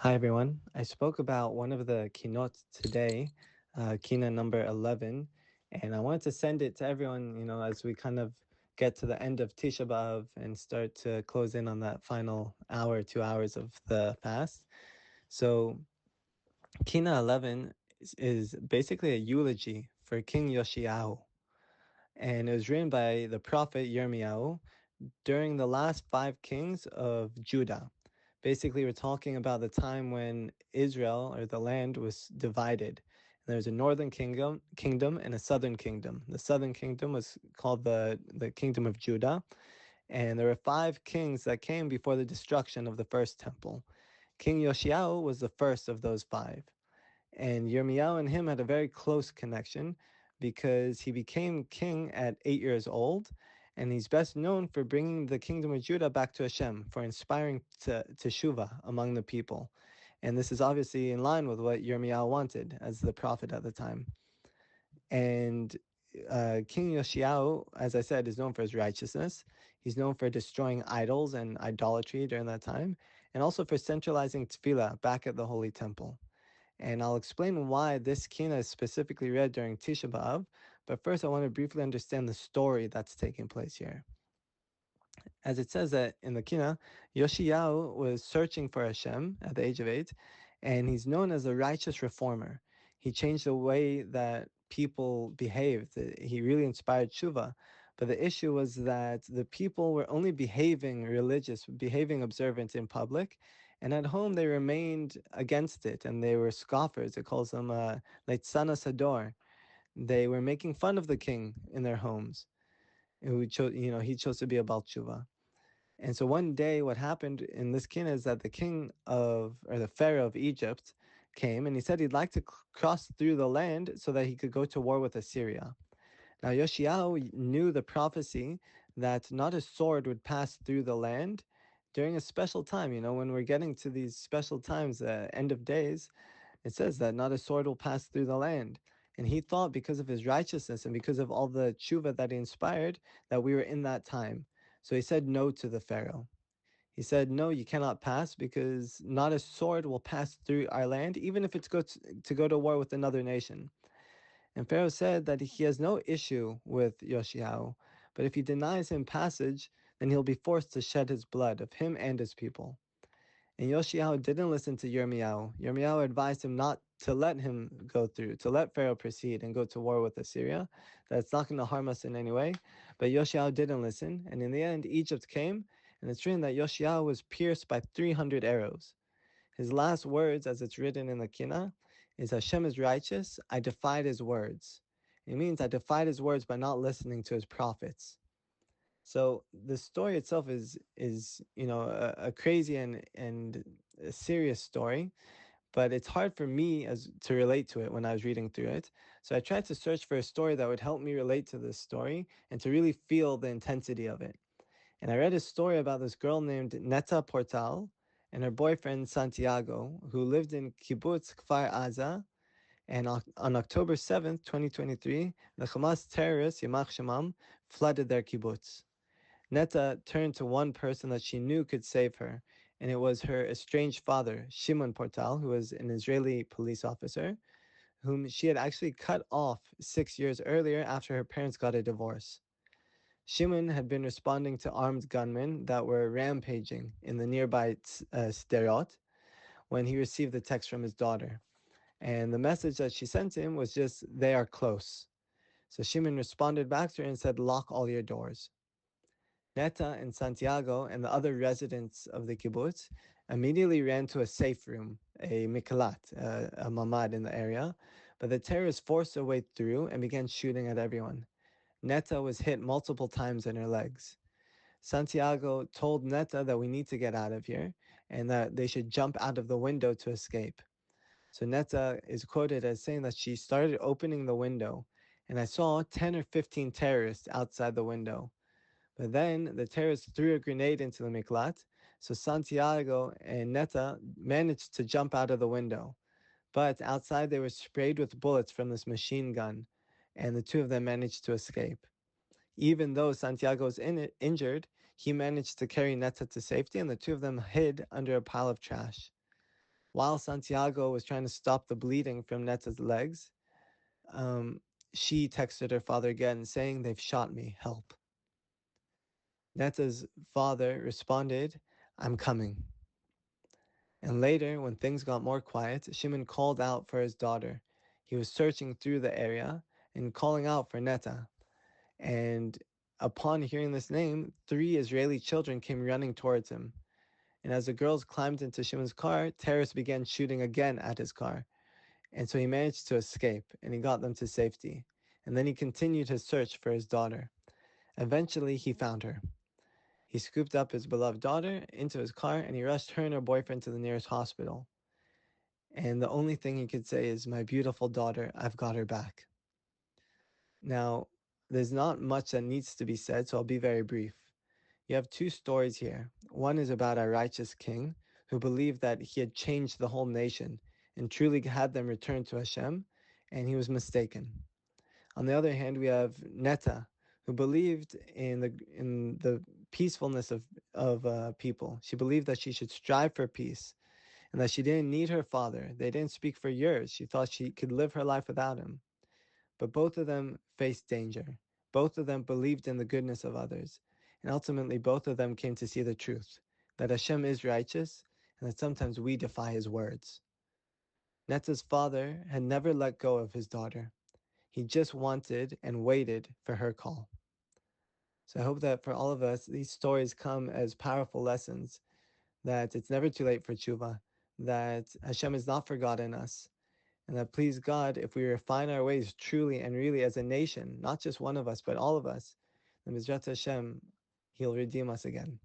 Hi everyone. I spoke about one of the kinot today, Kinna number 11, and I wanted to send it to everyone, as we kind of get to the end of Tisha B'Av and start to close in on that final hour, 2 hours of the fast. So Kinna 11 is basically a eulogy for King Yoshiyahu, and it was written by the prophet Yirmiyahu during the last 5 kings of Judah. Basically, we're talking about the time when Israel, or the land, was divided. There's a northern kingdom and a southern kingdom. The southern kingdom was called the kingdom of Judah, and there were 5 kings that came before the destruction of the first temple. King Yoshiyahu was the first of those 5. And Yirmiyahu and him had a very close connection because he became king at 8 years old, and he's best known for bringing the kingdom of Judah back to Hashem, for inspiring teshuvah among the people. And this is obviously in line with what Yirmiyahu wanted as the prophet at the time. And King Yoshiyahu, as I said, is known for his righteousness. He's known for destroying idols and idolatry during that time, and also for centralizing tefillah back at the Holy Temple. And I'll explain why this Kinna is specifically read during Tisha B'Av, but first I want to briefly understand the story that's taking place here. As it says that in the Kinna, Yoshiyahu was searching for Hashem at the age of 8, and he's known as a righteous reformer. He changed the way that people behaved. He really inspired tshuva. But the issue was that the people were only behaving religious, behaving observant in public, and at home they remained against it, and they were scoffers. It calls them leitzana sador. They were making fun of the king in their homes. Who chose, he chose to be a Baal Tshuva. And so one day, what happened in this king is that the Pharaoh of Egypt came, and he said he'd like to cross through the land so that he could go to war with Assyria. Now Yoshiyahu knew the prophecy that not a sword would pass through the land during a special time. When we're getting to these special times, end of days, it says that not a sword will pass through the land. And he thought, because of his righteousness and because of all the tshuva that he inspired, that we were in that time. So he said no to the Pharaoh. He said, no, you cannot pass, because not a sword will pass through our land, even if it's to go to war with another nation. And Pharaoh said that he has no issue with Yoshiyahu, but if he denies him passage, then he'll be forced to shed his blood of him and his people. And Yoshiyahu didn't listen to Yirmiyahu. Yirmiyahu advised him not to let him go through, to let Pharaoh proceed and go to war with Assyria. That's not going to harm us in any way. But Yoshiyahu didn't listen. And in the end, Egypt came, and it's written that Yoshiyahu was pierced by 300 arrows. His last words, as it's written in the Kinna, is Hashem is righteous, I defied his words. It means I defied his words by not listening to his prophets. So the story itself is a crazy and a serious story, but it's hard for me to relate to it when I was reading through it. So I tried to search for a story that would help me relate to this story and to really feel the intensity of it. And I read a story about this girl named Netta Portal and her boyfriend Santiago, who lived in Kibbutz Kfar Aza. And on October 7th, 2023, the Hamas terrorists, Yamach Shemam, flooded their kibbutz. Netta turned to one person that she knew could save her, and it was her estranged father, Shimon Portal, who was an Israeli police officer, whom she had actually cut off 6 years earlier after her parents got a divorce. Shimon had been responding to armed gunmen that were rampaging in the nearby Sderot when he received the text from his daughter. And the message that she sent him was just, they are close. So Shimon responded back to her and said, lock all your doors. Netta and Santiago and the other residents of the kibbutz immediately ran to a safe room, a miklat, a mamad in the area, but the terrorists forced their way through and began shooting at everyone. Netta was hit multiple times in her legs. Santiago told Netta that we need to get out of here and that they should jump out of the window to escape. So Netta is quoted as saying that she started opening the window, and I saw 10 or 15 terrorists outside the window. But then the terrorists threw a grenade into the miklat, so Santiago and Netta managed to jump out of the window. But outside they were sprayed with bullets from this machine gun, and the two of them managed to escape. Even though Santiago was injured, he managed to carry Netta to safety, and the two of them hid under a pile of trash. While Santiago was trying to stop the bleeding from Neta's legs, um, she texted her father again saying, "They've shot me, help." Neta's father responded, "I'm coming." And later, when things got more quiet, Shimon called out for his daughter. He was searching through the area and calling out for Neta. And upon hearing this name, 3 Israeli children came running towards him. And as the girls climbed into Shimon's car, terrorists began shooting again at his car. And so he managed to escape and he got them to safety. And then he continued his search for his daughter. Eventually, he found her. He scooped up his beloved daughter into his car and he rushed her and her boyfriend to the nearest hospital. And the only thing he could say is, "My beautiful daughter, I've got her back." Now, there's not much that needs to be said, so I'll be very brief. You have 2 stories here. One is about a righteous king who believed that he had changed the whole nation and truly had them return to Hashem, and he was mistaken. On the other hand, we have Neta, who believed in the peacefulness of people. She believed that she should strive for peace and that she didn't need her father. They didn't speak for years. She thought she could live her life without him. But both of them faced danger. Both of them believed in the goodness of others. And ultimately, both of them came to see the truth, that Hashem is righteous and that sometimes we defy his words. Neta's father had never let go of his daughter. He just wanted and waited for her call. So I hope that for all of us, these stories come as powerful lessons, that it's never too late for tshuva, that Hashem has not forgotten us, and that please God, if we refine our ways truly and really as a nation, not just one of us, but all of us, then Mizrat Hashem, He'll redeem us again.